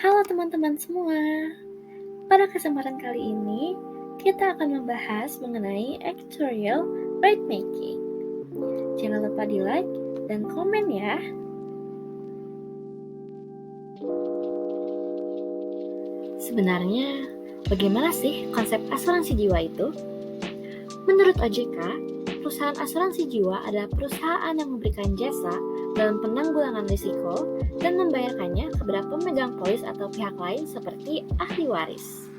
Halo teman-teman semua, pada kesempatan kali ini kita akan membahas mengenai actuarial rate making. Jangan lupa di like dan komen ya. Sebenarnya, bagaimana sih konsep asuransi jiwa itu? Menurut OJK, perusahaan asuransi jiwa adalah perusahaan yang memberikan jasa dalam penanggulangan risiko dan membayarkannya kepada pemegang polis atau pihak lain seperti ahli waris.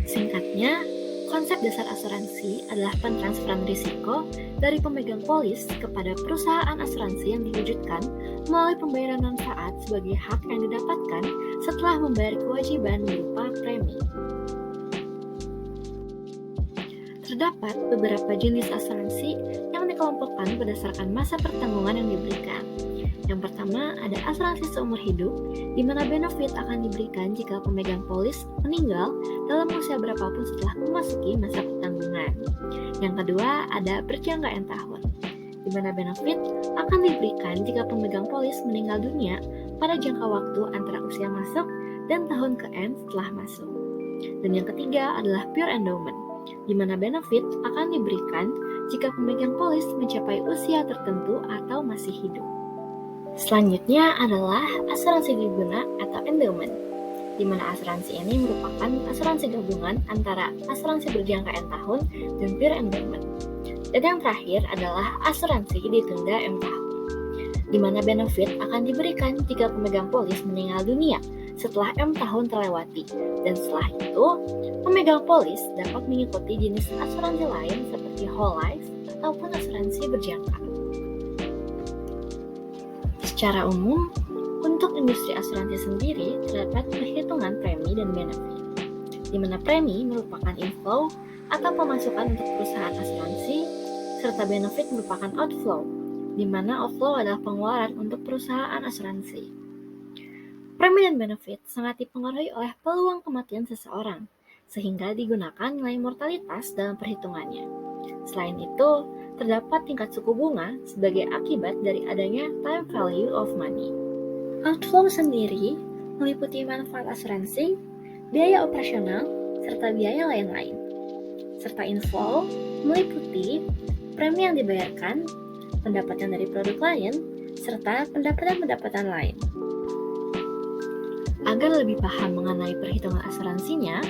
Singkatnya, konsep dasar asuransi adalah pentransferan risiko dari pemegang polis kepada perusahaan asuransi yang diwujudkan melalui pembayaran manfaat sebagai hak yang didapatkan setelah membayar kewajiban berupa premi. Terdapat beberapa jenis asuransi yang dikelompokkan berdasarkan masa pertanggungan yang diberikan. Yang pertama ada asuransi seumur hidup, di mana benefit akan diberikan jika pemegang polis meninggal dalam usia berapapun setelah memasuki masa pertanggungan. Yang kedua ada berjangka N tahun, di mana benefit akan diberikan jika pemegang polis meninggal dunia pada jangka waktu antara usia masuk dan tahun ke N setelah masuk. Dan yang ketiga adalah pure endowment, di mana benefit akan diberikan jika pemegang polis mencapai usia tertentu atau masih hidup. Selanjutnya adalah asuransi diguna atau endowment, di mana asuransi ini merupakan asuransi gabungan antara asuransi berjangka N tahun dan pure endowment. Dan yang terakhir adalah asuransi ditunda M tahun, di mana benefit akan diberikan jika pemegang polis meninggal dunia setelah M tahun terlewati, dan setelah itu pemegang polis dapat mengikuti jenis asuransi lain seperti whole life ataupun asuransi berjangka. Secara umum, untuk industri asuransi sendiri terdapat perhitungan premi dan benefit, di mana premi merupakan inflow atau pemasukan untuk perusahaan asuransi, serta benefit merupakan outflow, di mana outflow adalah pengeluaran untuk perusahaan asuransi. Premi dan benefit sangat dipengaruhi oleh peluang kematian seseorang, sehingga digunakan nilai mortalitas dalam perhitungannya. Selain itu, terdapat tingkat suku bunga sebagai akibat dari adanya time value of money. Outflow sendiri meliputi manfaat asuransi, biaya operasional, serta biaya lain-lain. Serta inflow meliputi premi yang dibayarkan, pendapatan dari produk lain, serta pendapatan-pendapatan lain. Agar lebih paham mengenai perhitungan asuransinya,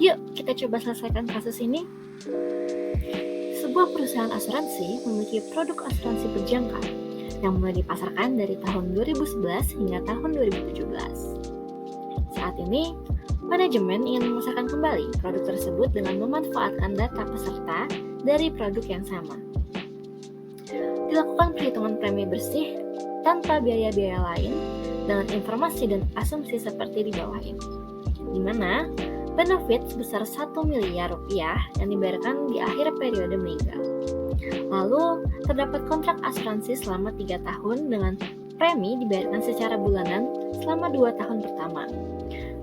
yuk kita coba selesaikan kasus ini. Sebuah perusahaan asuransi memiliki produk asuransi berjangka yang mulai dipasarkan dari tahun 2011 hingga tahun 2017. Saat ini, manajemen ingin memasarkan kembali produk tersebut dengan memanfaatkan data peserta dari produk yang sama. Dilakukan perhitungan premi bersih tanpa biaya-biaya lain dengan informasi dan asumsi seperti di bawah ini, di mana benefit sebesar 1 miliar rupiah yang dibayarkan di akhir periode meninggal. Lalu, terdapat kontrak asuransi selama 3 tahun dengan premi dibayarkan secara bulanan selama 2 tahun pertama.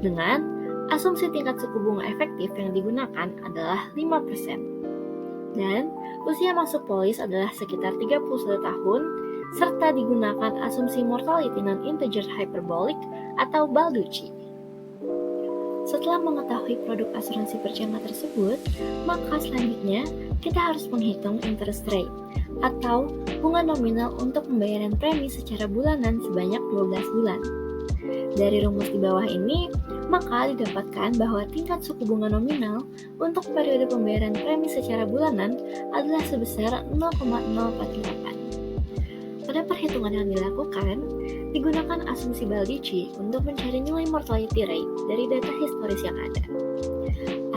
Dengan asumsi tingkat suku bunga efektif yang digunakan adalah 5%. Dan usia masuk polis adalah sekitar 31 tahun, serta digunakan asumsi mortality non-integer hyperbolic atau Balducci. Setelah mengetahui produk asuransi berjangka tersebut, maka selanjutnya kita harus menghitung interest rate atau bunga nominal untuk pembayaran premi secara bulanan sebanyak 12 bulan. Dari rumus di bawah ini, maka didapatkan bahwa tingkat suku bunga nominal untuk periode pembayaran premi secara bulanan adalah sebesar 0,048. Pada perhitungan yang dilakukan, digunakan asumsi Balducci untuk mencari nilai mortality rate dari data historis yang ada.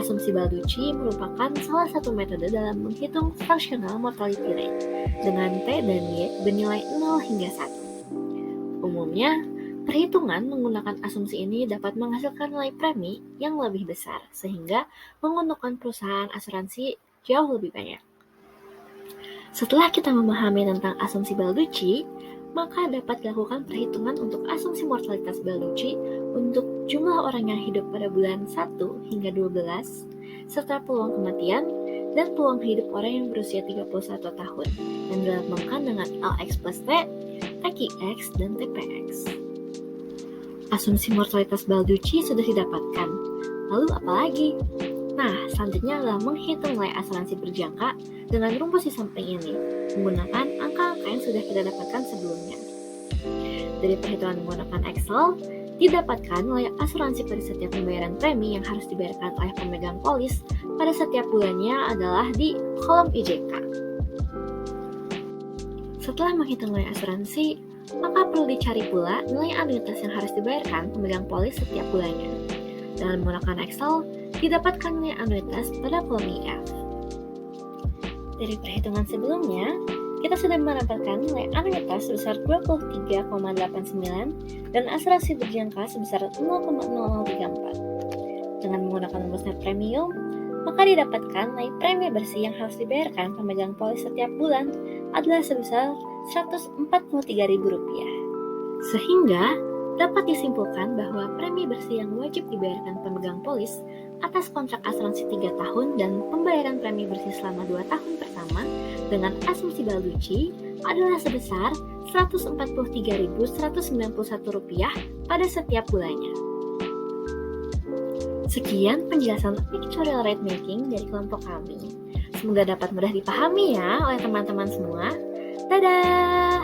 Asumsi Balducci merupakan salah satu metode dalam menghitung fractional mortality rate dengan T dan Y bernilai 0 hingga 1. Umumnya, perhitungan menggunakan asumsi ini dapat menghasilkan nilai premi yang lebih besar, sehingga menguntungkan perusahaan asuransi jauh lebih banyak. Setelah kita memahami tentang asumsi Balducci, maka dapat dilakukan perhitungan untuk asumsi mortalitas Balducci untuk jumlah orang yang hidup pada bulan 1 hingga 12, serta peluang kematian dan peluang hidup orang yang berusia 31 tahun, yang dilambangkan dengan LX plus T, TQX, dan TPX. Asumsi mortalitas Balducci sudah didapatkan. Lalu apa lagi? Nah, selanjutnya adalah menghitung nilai asuransi berjangka dengan rumus di samping ini, menggunakan angka-angka yang sudah kita dapatkan sebelumnya. Dari perhitungan menggunakan Excel, didapatkan nilai asuransi pada setiap pembayaran premi yang harus dibayarkan oleh pemegang polis pada setiap bulannya adalah di kolom IJK. Setelah menghitung nilai asuransi, maka perlu dicari pula nilai anuitas yang harus dibayarkan pemegang polis setiap bulannya. Dengan menggunakan Excel, didapatkan nilai anuitas pada kolom IF. Dari perhitungan sebelumnya, kita sudah mendapatkan nilai anuitas sebesar 23,89 dan asuransi berjangka sebesar 0,0034. Dengan menggunakan rumus net premium, maka didapatkan nilai premi bersih yang harus dibayarkan pemegang polis setiap bulan adalah sebesar Rp143.000. Sehingga dapat disimpulkan bahwa premi bersih yang wajib dibayarkan pemegang polis atas kontrak asuransi 3 tahun dan pembayaran premi bersih selama 2 tahun pertama dengan asumsi Balducci adalah sebesar Rp143.191 pada setiap bulannya. Sekian penjelasan actuarial rate making dari kelompok kami. Semoga dapat mudah dipahami ya oleh teman-teman semua. Dadah!